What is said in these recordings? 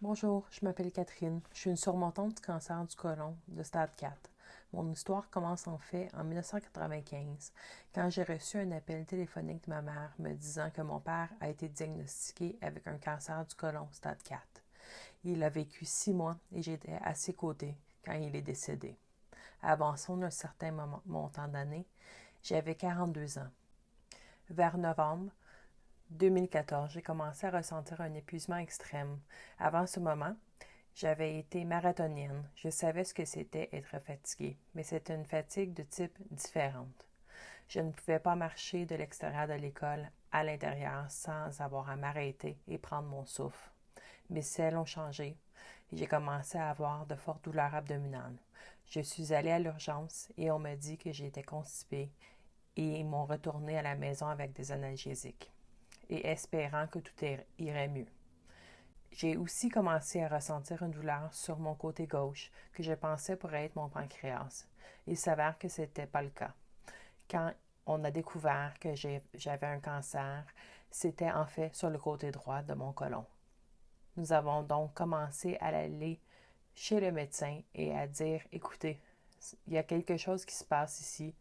Bonjour, je m'appelle Catherine. Je suis une surmontante du cancer du côlon de stade 4. Mon histoire commence en fait en 1995, quand j'ai reçu un appel téléphonique de ma mère me disant que mon père a été diagnostiqué avec un cancer du côlon stade 4. Il a vécu 6 mois et j'étais à ses côtés quand il est décédé. Avançons d'un certain montant d'années, j'avais 42 ans. Vers novembre 2014, j'ai commencé à ressentir un épuisement extrême. Avant ce moment, j'avais été marathonienne. Je savais ce que c'était être fatiguée, mais c'était une fatigue de type différente. Je ne pouvais pas marcher de l'extérieur de l'école à l'intérieur sans avoir à m'arrêter et prendre mon souffle. Mes selles ont changé et j'ai commencé à avoir de fortes douleurs abdominales. Je suis allée à l'urgence et on m'a dit que j'étais constipée et ils m'ont retournée à la maison avec des analgésiques et espérant que tout irait mieux. J'ai aussi commencé à ressentir une douleur sur mon côté gauche que je pensais pourrait être mon pancréas. Il s'avère que ce n'était pas le cas. Quand on a découvert que j'avais un cancer, c'était en fait sur le côté droit de mon côlon. Nous avons donc commencé à aller chez le médecin et à dire, écoutez, il y a quelque chose qui se passe ici.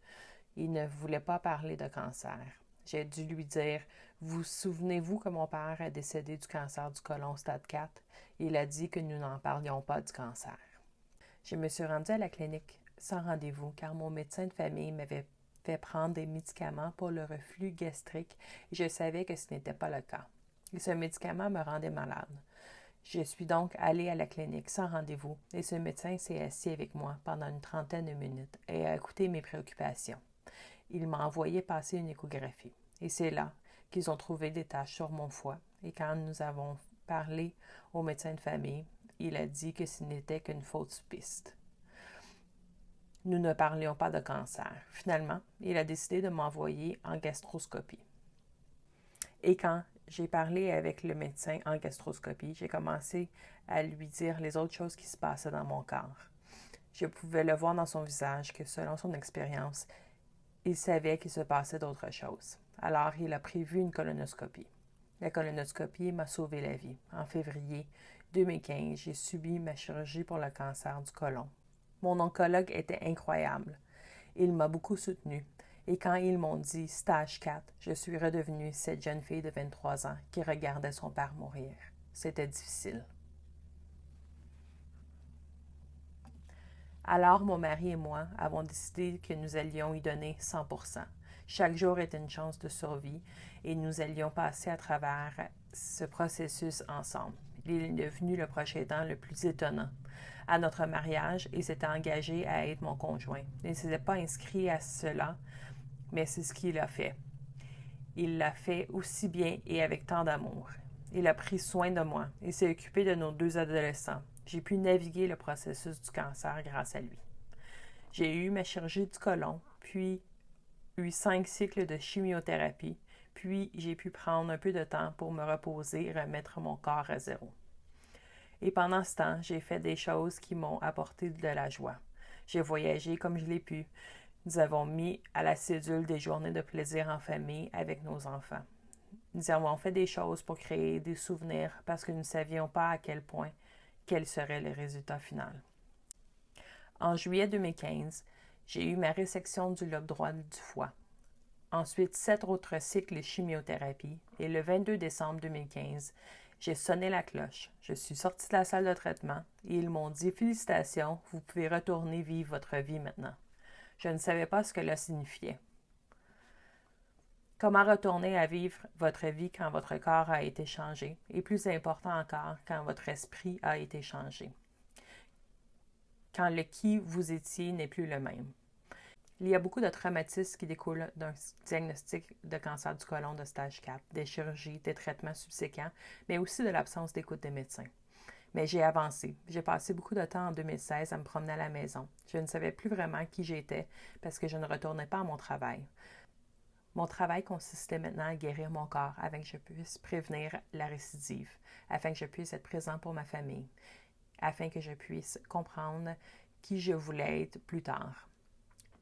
Il ne voulait pas parler de cancer. J'ai dû lui dire, vous souvenez-vous que mon père est décédé du cancer du côlon stade 4? Il a dit que nous n'en parlions pas du cancer. Je me suis rendue à la clinique sans rendez-vous car mon médecin de famille m'avait fait prendre des médicaments pour le reflux gastrique et je savais que ce n'était pas le cas. Et ce médicament me rendait malade. Je suis donc allée à la clinique sans rendez-vous et ce médecin s'est assis avec moi pendant une trentaine de minutes et a écouté mes préoccupations. Il m'a envoyé passer une échographie. Et c'est là qu'ils ont trouvé des taches sur mon foie. Et quand nous avons parlé au médecin de famille, il a dit que ce n'était qu'une fausse piste. Nous ne parlions pas de cancer. Finalement, il a décidé de m'envoyer en gastroscopie. Et quand j'ai parlé avec le médecin en gastroscopie, j'ai commencé à lui dire les autres choses qui se passaient dans mon corps. Je pouvais le voir dans son visage que selon son expérience, il savait qu'il se passait d'autres choses. Alors, il a prévu une colonoscopie. La colonoscopie m'a sauvé la vie. En février 2015, j'ai subi ma chirurgie pour le cancer du côlon. Mon oncologue était incroyable. Il m'a beaucoup soutenue. Et quand ils m'ont dit stage 4, je suis redevenue cette jeune fille de 23 ans qui regardait son père mourir. C'était difficile. Alors, mon mari et moi avons décidé que nous allions y donner 100%. Chaque jour était une chance de survie et nous allions passer à travers ce processus ensemble. Il est devenu le proche aidant le plus étonnant. À notre mariage, il s'était engagé à être mon conjoint. Il ne s'était pas inscrit à cela, mais c'est ce qu'il a fait. Il l'a fait aussi bien et avec tant d'amour. Il a pris soin de moi et s'est occupé de nos 2 adolescents. J'ai pu naviguer le processus du cancer grâce à lui. J'ai eu ma chirurgie du côlon, puis eu 5 cycles de chimiothérapie, puis j'ai pu prendre un peu de temps pour me reposer et remettre mon corps à zéro. Et pendant ce temps, j'ai fait des choses qui m'ont apporté de la joie. J'ai voyagé comme je l'ai pu. Nous avons mis à la cédule des journées de plaisir en famille avec nos enfants. Nous avons fait des choses pour créer des souvenirs parce que nous ne savions pas à quel point quel serait le résultat final. En juillet 2015, j'ai eu ma résection du lobe droit du foie. Ensuite, 7 autres cycles de chimiothérapie et le 22 décembre 2015, j'ai sonné la cloche. Je suis sortie de la salle de traitement et ils m'ont dit « Félicitations, vous pouvez retourner vivre votre vie maintenant ». Je ne savais pas ce que cela signifiait. Comment retourner à vivre votre vie quand votre corps a été changé et plus important encore, quand votre esprit a été changé. Quand le qui vous étiez n'est plus le même. Il y a beaucoup de traumatismes qui découlent d'un diagnostic de cancer du côlon de stage 4, des chirurgies, des traitements subséquents, mais aussi de l'absence d'écoute des médecins. Mais j'ai avancé. J'ai passé beaucoup de temps en 2016 à me promener à la maison. Je ne savais plus vraiment qui j'étais parce que je ne retournais pas à mon travail. Mon travail consistait maintenant à guérir mon corps afin que je puisse prévenir la récidive, afin que je puisse être présent pour ma famille, afin que je puisse comprendre qui je voulais être plus tard.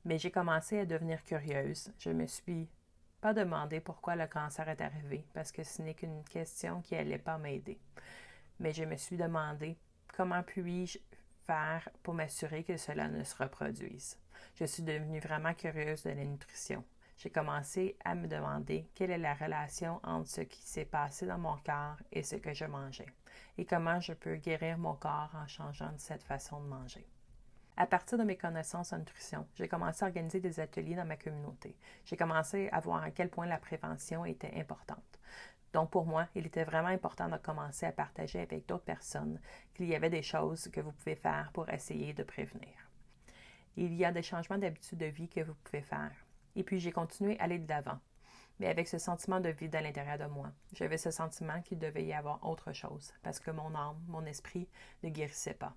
Mais j'ai commencé à devenir curieuse. Je ne me suis pas demandé pourquoi le cancer est arrivé, parce que ce n'est qu'une question qui n'allait pas m'aider. Mais je me suis demandé comment puis-je faire pour m'assurer que cela ne se reproduise. Je suis devenue vraiment curieuse de la nutrition. J'ai commencé à me demander quelle est la relation entre ce qui s'est passé dans mon corps et ce que je mangeais, et comment je peux guérir mon corps en changeant de cette façon de manger. À partir de mes connaissances en nutrition, j'ai commencé à organiser des ateliers dans ma communauté. J'ai commencé à voir à quel point la prévention était importante. Donc pour moi, il était vraiment important de commencer à partager avec d'autres personnes qu'il y avait des choses que vous pouvez faire pour essayer de prévenir. Il y a des changements d'habitude de vie que vous pouvez faire. Et puis j'ai continué à aller de l'avant. Mais avec ce sentiment de vide à l'intérieur de moi, j'avais ce sentiment qu'il devait y avoir autre chose, parce que mon âme, mon esprit ne guérissait pas.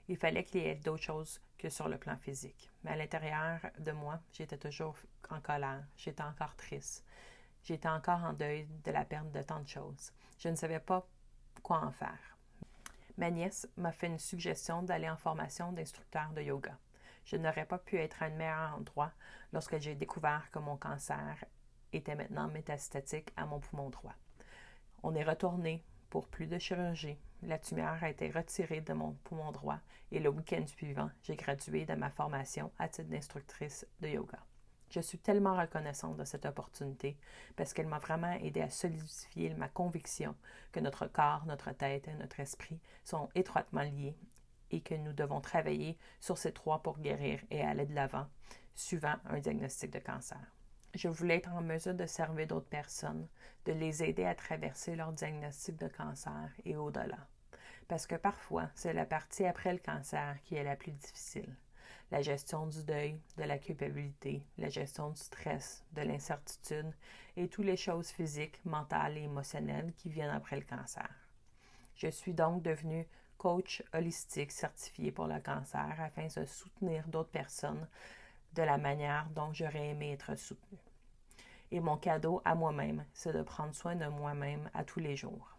Il fallait qu'il y ait d'autres choses que sur le plan physique. Mais à l'intérieur de moi, j'étais toujours en colère, j'étais encore triste, j'étais encore en deuil de la perte de tant de choses. Je ne savais pas quoi en faire. Ma nièce m'a fait une suggestion d'aller en formation d'instructeur de yoga. Je n'aurais pas pu être à un meilleur endroit lorsque j'ai découvert que mon cancer était maintenant métastatique à mon poumon droit. On est retourné pour plus de chirurgie. La tumeur a été retirée de mon poumon droit et le week-end suivant, j'ai gradué de ma formation à titre d'instructrice de yoga. Je suis tellement reconnaissante de cette opportunité parce qu'elle m'a vraiment aidé à solidifier ma conviction que notre corps, notre tête et notre esprit sont étroitement liés et que nous devons travailler sur ces trois pour guérir et aller de l'avant, suivant un diagnostic de cancer. Je voulais être en mesure de servir d'autres personnes, de les aider à traverser leur diagnostic de cancer et au-delà. Parce que parfois, c'est la partie après le cancer qui est la plus difficile. La gestion du deuil, de la culpabilité, la gestion du stress, de l'incertitude et toutes les choses physiques, mentales et émotionnelles qui viennent après le cancer. Je suis donc devenue coach holistique certifié pour le cancer afin de soutenir d'autres personnes de la manière dont j'aurais aimé être soutenue. Et mon cadeau à moi-même, c'est de prendre soin de moi-même à tous les jours.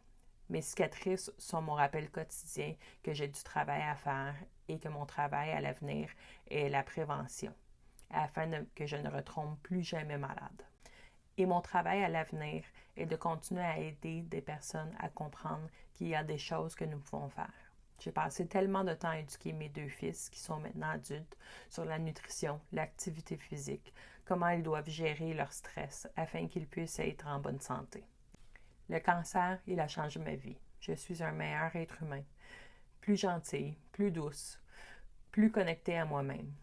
Mes cicatrices sont mon rappel quotidien que j'ai du travail à faire et que mon travail à l'avenir est la prévention, afin que je ne retombe plus jamais malade. Et mon travail à l'avenir est de continuer à aider des personnes à comprendre qu'il y a des choses que nous pouvons faire. J'ai passé tellement de temps à éduquer mes deux fils, qui sont maintenant adultes, sur la nutrition, l'activité physique, comment ils doivent gérer leur stress afin qu'ils puissent être en bonne santé. Le cancer, il a changé ma vie. Je suis un meilleur être humain, plus gentil, plus douce, plus connectée à moi-même.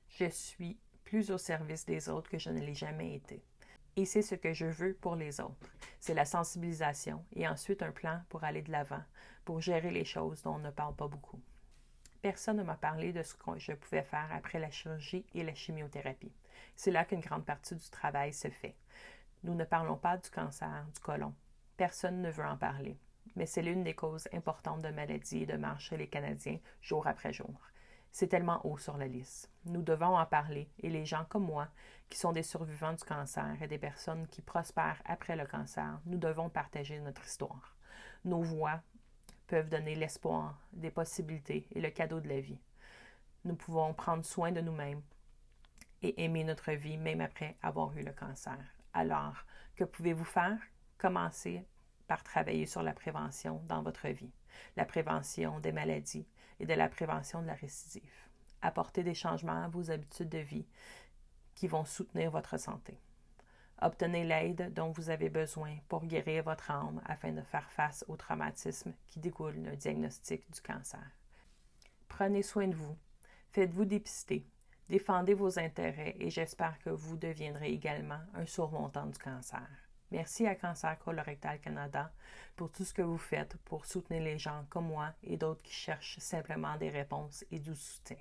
Je suis plus au service des autres que je ne l'ai jamais été. Et c'est ce que je veux pour les autres. C'est la sensibilisation et ensuite un plan pour aller de l'avant, pour gérer les choses dont on ne parle pas beaucoup. Personne ne m'a parlé de ce que je pouvais faire après la chirurgie et la chimiothérapie. C'est là qu'une grande partie du travail se fait. Nous ne parlons pas du cancer du côlon. Personne ne veut en parler. Mais c'est l'une des causes importantes de maladies et de mort chez les Canadiens jour après jour. C'est tellement haut sur la liste. Nous devons en parler et les gens comme moi, qui sont des survivants du cancer et des personnes qui prospèrent après le cancer, nous devons partager notre histoire. Nos voix peuvent donner l'espoir, des possibilités et le cadeau de la vie. Nous pouvons prendre soin de nous-mêmes et aimer notre vie même après avoir eu le cancer. Alors, que pouvez-vous faire? Commencez par travailler sur la prévention dans votre vie, la prévention des maladies et de la prévention de la récidive. Apportez des changements à vos habitudes de vie qui vont soutenir votre santé. Obtenez l'aide dont vous avez besoin pour guérir votre âme afin de faire face au traumatisme qui découle d'un diagnostic du cancer. Prenez soin de vous, faites-vous dépister, défendez vos intérêts et j'espère que vous deviendrez également un surmontant du cancer. Merci à Cancer Colorectal Canada pour tout ce que vous faites pour soutenir les gens comme moi et d'autres qui cherchent simplement des réponses et du soutien.